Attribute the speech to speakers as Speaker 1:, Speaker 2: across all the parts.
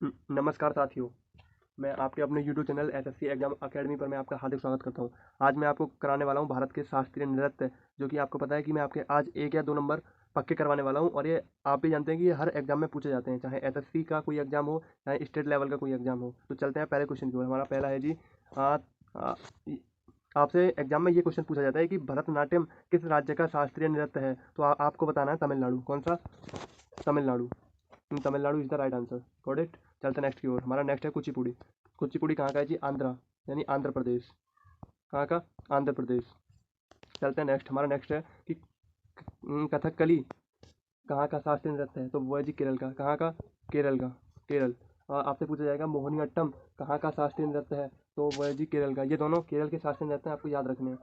Speaker 1: नमस्कार साथियों, मैं आपके अपने YouTube channel SSC exam academy पर मैं आपका हार्दिक स्वागत करता हूं। आज मैं आपको कराने वाला हूं भारत के शास्त्रीय नृत्य, जो कि आपको पता है कि मैं आपके आज 1 या 2 नंबर पक्के करवाने वाला हूं। और ये आप भी जानते हैं कि ये हर एग्जाम में पूछे जाते हैं, चाहे एसएससी का कोई एग्जाम हो, चाहे स्टेट लेवल का कोई एग्जाम हो। तो चलते हैं पहले क्वेश्चन की ओर। हमारा पहला है जी, आ, आ, आपसे एग्जाम में ये क्वेश्चन पूछा जाता है कि भरतनाट्यम किस राज्य का शास्त्रीय नृत्य है। तो आपको बताना है तमिलनाडु। कौन सा? Tamil Nadu. Tamil Nadu is the right answer. Got it. चलते नेक्स्ट की ओर। हमारा नेक्स्ट है कुचिपुड़ी। कुचिपुड़ी कहाँ का है जी? आंध्रा, यानी आंध्र प्रदेश। कहाँ का? आंध्र प्रदेश। चलते हैं नेक्स्ट। हमारा नेक्स्ट है कि कथकली कहाँ का शास्त्रीय नृत्य है। तो वो है जी केरल का। कहाँ का? केरल का। केरल। आपसे पूछा जाएगा मोहिनीअट्टम कहाँ का शास्त्रीय नृत्य है। तो वो है जी केरल का। ये दोनों केरल के शास्त्रीय नृत्य हैं, आपको याद रखने हैं।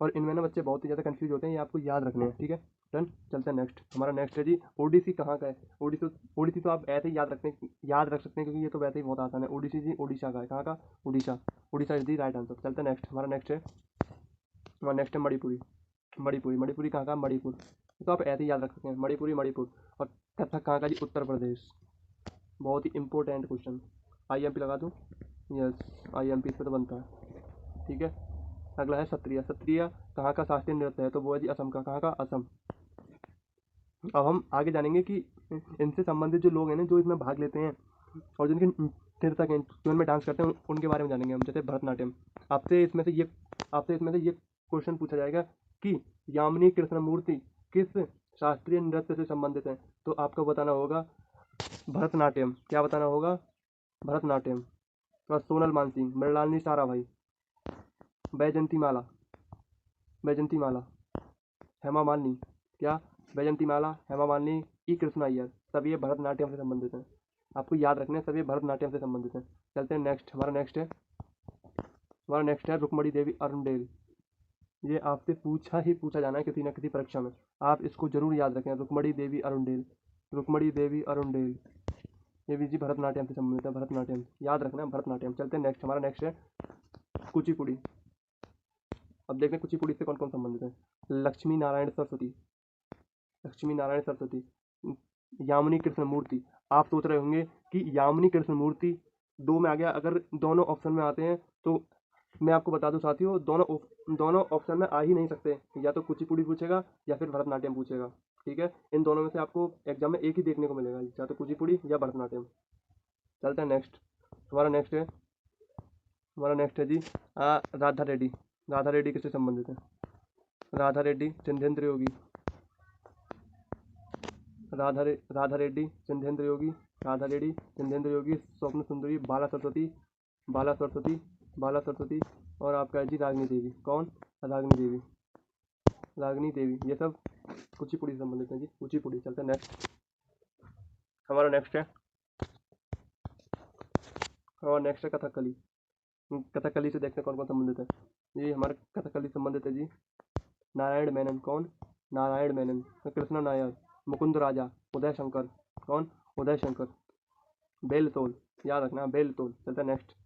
Speaker 1: और इनमें ना बच्चे बहुत ही ज़्यादा कंफ्यूज होते हैं, ये आपको याद रखने हैं। ठीक है, डन। चलते हैं नेक्स्ट। हमारा नेक्स्ट है जी ओडिसी कहाँ का है। ओडिसी। ओडिसी तो आप ऐसे ही याद रख सकते हैं, क्योंकि ये तो वैसे ही बहुत आसान है। ओडिसी जी उड़ीसा का है। कहाँ का? Orissa. Orissa is the right answer. चलते हैं नेक्स्ट। हमारा नेक्स्ट है मणिपुरी। मणिपुरी। मणिपुरी कहाँ का? मणिपुर। ये तो आप ऐसे ही याद रख सकते हैं, मणिपुरी मणिपुर। और कथक कहाँ का जी? उत्तर प्रदेश। बहुत ही इंपॉर्टेंट क्वेश्चन। आईएमपी लगा दूँ? यस, आईएमपी इस पे तो बनता है। ठीक है। अगला है सत्रिया। सत्रिया कहाँ का शास्त्रीय नृत्य है। तो वो है जी असम का। कहाँ का? असम। अब हम आगे जानेंगे कि इनसे संबंधित जो लोग हैं ना, जो इसमें भाग लेते हैं और जिनके नर्तक हैं, जो इनमें डांस करते हैं, उनके बारे में जानेंगे हम। जैसे भरतनाट्यम। आपसे इसमें से ये आपसे इसमें से ये क्वेश्चन पूछा जाएगा कि यामिनी कृष्णमूर्ति किस शास्त्रीय नृत्य से संबंधित है। तो आपको बताना होगा भरतनाट्यम। क्या बताना होगा? भरतनाट्यम। और सोनल मानसिंह, मृणालिनी साराभाई, बैजंती माला, बैजंती माला, हेमा मालिनी। क्या? बैजंती माला, हेमा मालिनी, ई कृष्ण अय्यर। सब ये भरतनाट्यम से संबंधित हैं। आपको याद रखना है, सब ये भरतनाट्यम से संबंधित हैं। चलते हैं नेक्स्ट। हमारा नेक्स्ट है रुक्मणी देवी अरुंडेल। ये आपसे पूछा जाना है किसी न किसी परीक्षा में। आप इसको जरूर याद रखें, रुक्मणी देवी अरुंडेल। रुक्मणी देवी अरुंडेल। ये भी जी भरतनाट्यम से संबंधित है। भरतनाट्यम याद रखना है, भरतनाट्यम। चलते हैं नेक्स्ट। हमारा नेक्स्ट है कुचिपुड़ी। अब देखते हैं कुचिपुड़ी से कौन कौन संबंधित है। लक्ष्मी नारायण सरस्वती। लक्ष्मी नारायण सरस्वती। यामिनी कृष्णमूर्ति। आप सोच रहे होंगे कि यामिनी कृष्णमूर्ति दो में आ गया, अगर दोनों ऑप्शन में आते हैं तो मैं आपको बता दूं साथियों, दोनों ऑप्शन में आ ही नहीं सकते। या तो कुचिपुड़ी पूछेगा या फिर भरतनाट्यम पूछेगा। ठीक है, इन दोनों में से आपको एग्जाम में एक ही देखने को मिलेगा, या तो कुचिपुड़ी या भरतनाट्यम। चलते हैं नेक्स्ट। हमारा नेक्स्ट है हमारा नेक्स्ट है जी राधा रेड्डी। राधा रेड्डी किससे संबंधित है? राधा रेड्डी चंदेंद्र योगी। राधा रेड्डी चंदेंद्र योगी। राधा रेड्डी चंदेंद्र योगी, स्वप्न सुंदरी, बाला सरस्वती, बाला सरस्वती, बाला सरस्वती। और आपका है जी रागिनी देवी। कौन? रागिनी देवी। रागिनी देवी। ये सब कुचिपुड़ी से संबंधित है जी, कुचिपुड़ी। चलते हैं नेक्स्ट। हमारा नेक्स्ट है हमारा नेक्स्ट है कथकली। कथकली से देखते हैं कौन कौन संबंधित है। ये हमारा कथकली संबंधित है जी नारायण मेनन। कौन? नारायण मेनन। कृष्ण नायर, मुकुंद राजा, उदय शंकर। कौन? उदय शंकर। बेल तोल। याद रखना, बेल तोल। चलते हैं नेक्स्ट।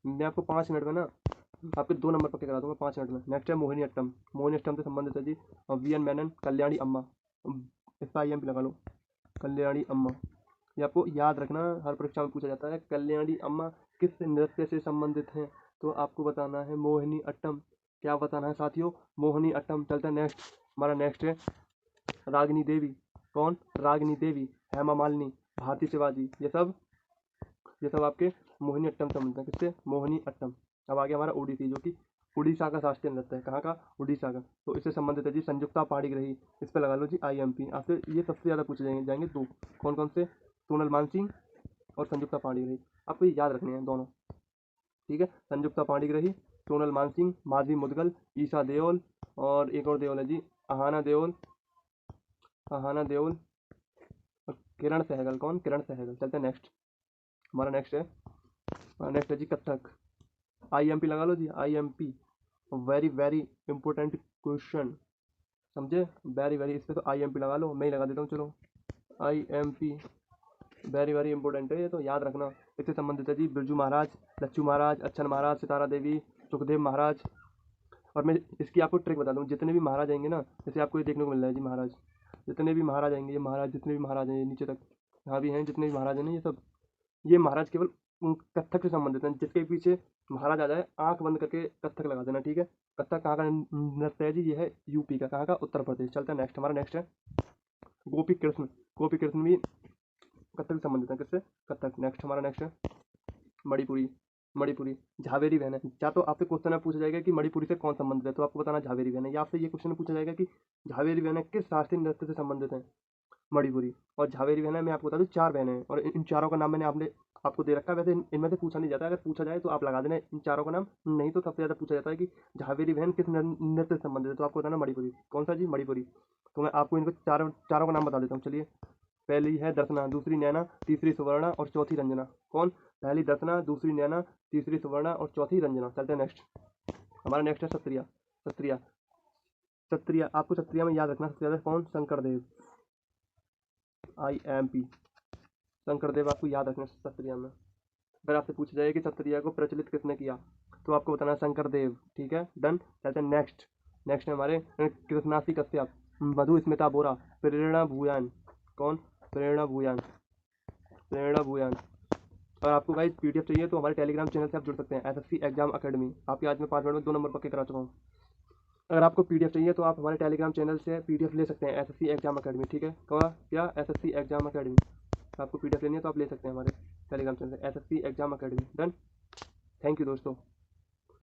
Speaker 1: मैं आपको 5 मिनट में ना आपके 2 नंबर पक्के करा दूंगा 5 मिनट में। नेक्स्ट है मोहिनीअट्टम। मोहिनीअट्टम से संबंधित है जी और वी एन मेनन, कल्याणी अम्मा। इसका आईएमपी लगा लो, कल्याणी अम्मा। ये आपको याद रखना, हर परीक्षा में पूछा जाता है। कल्याणी अम्मा किस नृत्य से संबंधित हैं। तो आपको बताना है मोहिनी अट्टम। क्या बताना है साथियों? मोहिनी अट्टम। चलते हैं नेक्स्ट। हमारा नेक्स्ट है रागिनी देवी। कौन? रागिनी देवी, हेमा मालिनी, भारती शिवाजी। ये सब आपके मोहिनी अट्टम संबंधित है। किससे? मोहिनी अट्टम। अब आगे हमारा ओडिसी, जो कि उड़ीसा का शास्त्रीय नृत्य है। कहाँ का? उड़ीसा का। तो इससे संबंधित है जी संयुक्ता पाणिग्राही। इस पर लगा लो जी आईएमपी। आपसे ये सबसे ज़्यादा पूछे जाएंगे दो। कौन कौन से? सोनल मानसिंह और संयुक्ता पाणिग्राही। आपको ये याद रखने हैं दोनों। ठीक है, संयुक्ता पाणिग्राही, सोनल मानसिंह, माधवी मुदगल, ईशा देओल, और एक और देओल है जी अहाना देओल। अहाना देओल और किरण सहगल। कौन? किरण सहगल। चलते हैं नेक्स्ट। हमारा नेक्स्ट है जी कथक। आईएमपी लगा लो जी, IMP. Very very important question, समझे? Very very. इस पे तो आईएमपी लगा लो, मैं ही लगा देता हूँ। चलो, आईएमपी वेरी वेरी इंपॉर्टेंट है, ये तो याद रखना। इससे संबंधित है जी बिरजू महाराज, लच्छू महाराज, अच्छन महाराज, सितारा देवी, सुखदेव महाराज। और मैं इसकी आपको ट्रिक बता दूँ, जितने भी महाराज आएंगे ना, जैसे आपको ये देखने को मिल रहा है जी महाराज, जितने भी महाराज आएंगे, ये महाराज जितने भी महाराज हैं, ये नीचे तक यहाँ भी हैं, जितने भी महाराज हैं ना, ये सब ये महाराज केवल कथक से संबंधित हैं। जिसके पीछे महाराज आ जाए आंख बंद करके कथक लगा देना, ठीक है। कथक कहाँ का नृत्य है जी? ये है यूपी का। कहाँ का? उत्तर प्रदेश। चलते हैं नेक्स्ट। हमारा नेक्स्ट है गोपी कृष्ण। गोपी कृष्ण भी कथक से संबंधित है। किससे? कथक। नेक्स्ट हमारा नेक्स्ट है मणिपुरी। मणिपुरी झावेरी बहन है। या तो आपसे क्वेश्चन में पूछा जाएगा कि मणिपुरी से कौन संबंधित है, तो आपको बताना झावेरी बहन है। या आपसे ये क्वेश्चन पूछा जाएगा कि झावेरी बहन किस शास्त्रीय नृत्य से संबंधित है? मणिपुरी। और झावेरी बहन मैं आपको बता दूं 4 बहनें हैं और इन चारों का नाम मैंने आपने आपको दे रखा है। वैसे इनमें से पूछा नहीं जाता, अगर पूछा जाए तो आप लगा देना इन चारों का नाम। नहीं तो सबसे ज़्यादा पूछा जाता है कि झावेरी बहन किस नृत्य से संबंधित है, तो आपको बताना मणिपुरी। कौन सा जी? मणिपुरी। तो मैं आपको इनको चारों चारों का नाम बता देता हूँ। चलिए, पहली है दर्शना, दूसरी नैना, तीसरी सुवर्णा और चौथी रंजना। कौन? पहली दर्शना, दूसरी नैना, तीसरी सुवर्णा और चौथी रंजना। चलते हैं नेक्स्ट। हमारा नेक्स्ट है सत्रिया। सत्रिया। सत्रिया आपको सत्रिया में याद रखना सबसे ज़्यादा कौन? शंकरदेव। IMP शंकरदेव आपको याद रखना सत्रिया में। अगर आपसे पूछा जाए कि सत्रिया को प्रचलित किसने किया, तो आपको बताना शंकरदेव। ठीक है, डन। चलते हैं नेक्स्ट। नेक्स्ट है हमारे कृष्णासी कश्यप, मधु स्मिता बोरा, प्रेरणा भूयान। कौन? प्रेरणा भूयान। प्रेरणा भूयान। और आपको गाइस PDF चाहिए तो हमारे टेलीग्राम चैनल से आप जुड़ सकते हैं। SSC exam academy. आपके आज में 5 मिनट में 2 नंबर पक्के करा चुका हूँ। अगर आपको PDF चाहिए तो आप हमारे टेलीग्राम चैनल से PDF ले सकते हैं। SSC exam academy. ठीक है, कहा क्या? SSC exam academy. आपको PDF लेनी है तो आप ले सकते हैं हमारे टेलीग्राम चैनल से, SSC exam academy. Done. Thank you दोस्तों।